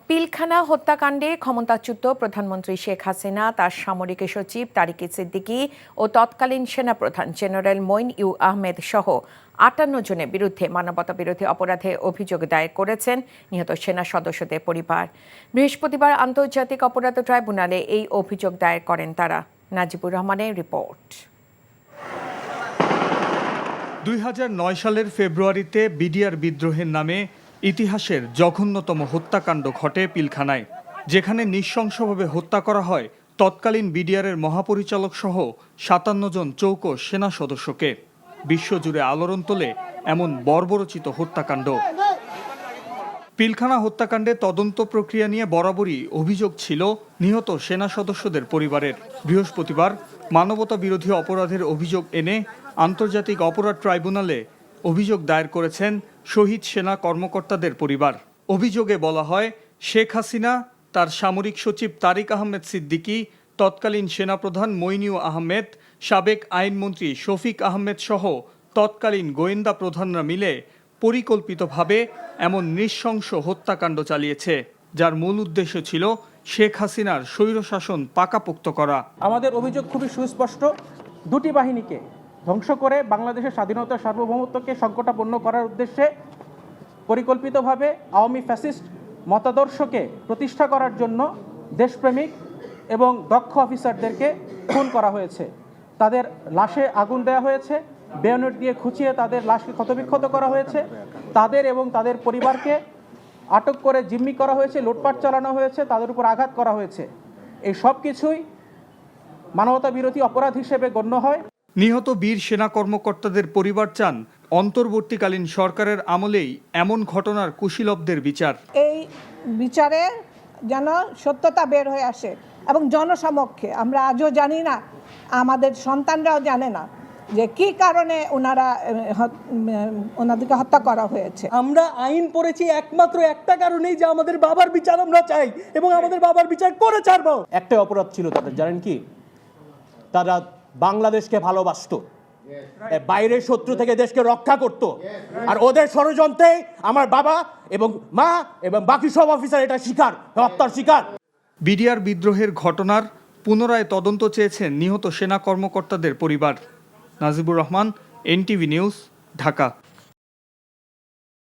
পিলখানা হত্যাকাণ্ডে ক্ষমতাচ্যুত প্রধানমন্ত্রী শেখ হাসিনা, তার সামরিক সচিব তারিক সিদ্দিকী ও তৎকালীন সেনাপ্রধান জেনারেল মঈন ইউ আহমেদ সহ ৫৮ জনের বিরুদ্ধে মানবতাবিরোধী অপরাধে অভিযোগ দায়ের করেছেন নিহত সেনা সদস্যদের পরিবার। বৃহস্পতিবার আন্তর্জাতিক অপরাধ ট্রাইব্যুনালে এই অভিযোগ দায়ের করেন তারা। নাজিবুর রহমানের রিপোর্ট। ২০০৯ সালের ফেব্রুয়ারিতে বিডিআর বিদ্রোহের নামে ইতিহাসের জঘন্যতম হত্যাকাণ্ড ঘটে পিলখানায়, যেখানে নৃশংসভাবে হত্যা করা হয় তৎকালীন বিডিআরের মহাপরিচালক সহ ৫৭ জন চৌকস সেনা সদস্যকে। বিশ্বজুড়ে আলোড়ন তোলে এমন বর্বরচিত হত্যাকাণ্ড। পিলখানা হত্যাকাণ্ডে তদন্ত প্রক্রিয়া নিয়ে বরাবরই অভিযোগ ছিল নিহত সেনা সদস্যদের পরিবারের। বৃহস্পতিবার মানবতা বিরোধী অপরাধের অভিযোগ এনে আন্তর্জাতিক অপরাধ ট্রাইব্যুনালে অভিযোগ দায়ের করেছেন শহীদ সেনা কর্মকর্তাদের পরিবার। অভিযোগে বলা হয়, শেখ হাসিনা, তার সামরিক সচিব তারিক আহমেদ সিদ্দিকী, তৎকালীন সেনাপ্রধান মঈন ইউ আহমেদ, সাবেক আইনমন্ত্রী শফিক আহমেদ সহ তৎকালীন গোয়েন্দা প্রধানরা মিলে পরিকল্পিতভাবে এমন নৃশংস হত্যাকাণ্ড চালিয়েছে, যার মূল উদ্দেশ্য ছিল শেখ হাসিনার স্বৈরশাসন পাকাপোক্ত করা। আমাদের অভিযোগ খুবই সুস্পষ্ট। দুটি বাহিনীকে ধ্বংস করে বাংলাদেশের স্বাধীনতা সার্বভৌমত্বকে সংকটাপন্ন করার উদ্দেশ্যে পরিকল্পিতভাবে আওয়ামী ফ্যাসিস্ট মতাদর্শকে প্রতিষ্ঠা করার জন্য দেশপ্রেমিক এবং দক্ষ অফিসারদেরকে খুন করা হয়েছে। তাদের লাশে আগুন দেওয়া হয়েছে, বেয়নেট দিয়ে খুঁচিয়ে তাদের লাশকে ক্ষতবিক্ষত করা হয়েছে, তাদের এবং তাদের পরিবারকে আটক করে জিম্মি করা হয়েছে, লুটপাট চালানো হয়েছে, তাদের উপর আঘাত করা হয়েছে। এই সব কিছুই মানবতা বিরোধী অপরাধ হিসেবে গণ্য হয়। নিহত বীর সেনা কর্মকর্তাদের পরিবার চান অন্তর্বর্তীকালীন সরকারের আমলেই এমন ঘটনার কুশীলবদের বিচার। এই বিচারে যেন সত্যতা বের হয়ে আসে এবং জনসমক্ষে। আমরা আজও জানি না, আমাদের সন্তানরাও জানে না যে কি কারণে ওনাদেরকে হত্যা করা হয়েছে। আমরা আইন পড়েছি একমাত্র একটা কারণেই, যে আমাদের বাবার বিচার আমরা চাই এবং আমাদের বাবার বিচার করে ছাড়বো। একটাই অপরাধ ছিল তাদের, জানেন কি? তারা বাংলাদেশকে ভালোবাসতো, বাইরের শত্রু থেকে দেশকে রক্ষা করত। আর ওদের ষড়যন্ত্রে আমার বাবা এবং মা এবং বাকি সব অফিসার এটা শিকার, হত্যার শিকার। বিডিআর বিদ্রোহের ঘটনার পুনরায় তদন্ত চেয়েছেন নিহত সেনা কর্মকর্তাদের পরিবার। Najibur Rahman, NTV news, Dhaka.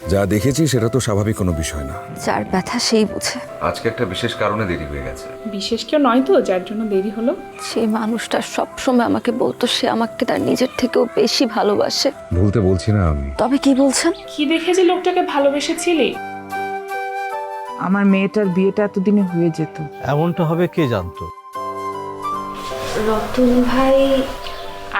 যা দেখেছি সেটা তো স্বাভাবিক কোনো বিষয় না। যার ব্যথা সেই বুঝে। আজকে একটা বিশেষ কারণে দেরি হয়ে গেছে। বিশেষ কেউ নয় তো যার জন্য দেরি হলো? সেই মানুষটা সবসময় আমাকে বলতো সে আমাকে তার নিজের থেকেও বেশি ভালোবাসে। ভুলতে বলছি না আমি। তবে কি বলছেন? কি দেখে যে লোকটাকে ভালোবেসেছিলি? আমার মেয়েটার বিয়েটা এতদিনে হয়ে যেত। এমনটা হবে কে জানতো? রতন ভাই।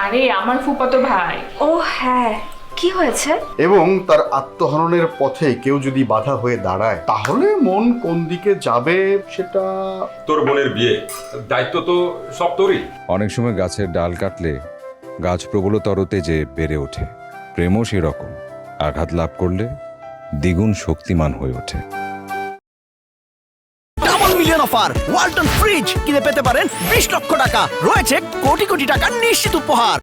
আরে আমার ফুফাতো ভাই। ও হ্যাঁ, কি হয়েছে? এবং তার আত্মহননের পথে কেউ যদি বাধা হয়ে দাঁড়ায়, তাহলে মন কোন দিকে যাবে সেটা। তোর বোনের বিয়ে, দায়িত্ব তো সব তোরই। অনেক সময় গাছের ডাল কাটলে গাছ প্রবলতরতে যে বেড়ে ওঠে, প্রেমও সেরকম। আঘাত লাভ করলে দ্বিগুণ শক্তিমান হয়ে ওঠে। Double million offer Walton fridge কিনে পেতে পারেন 20 লক্ষ টাকা। রয়েছে কোটি কোটি টাকার নিশ্চিত উপহার।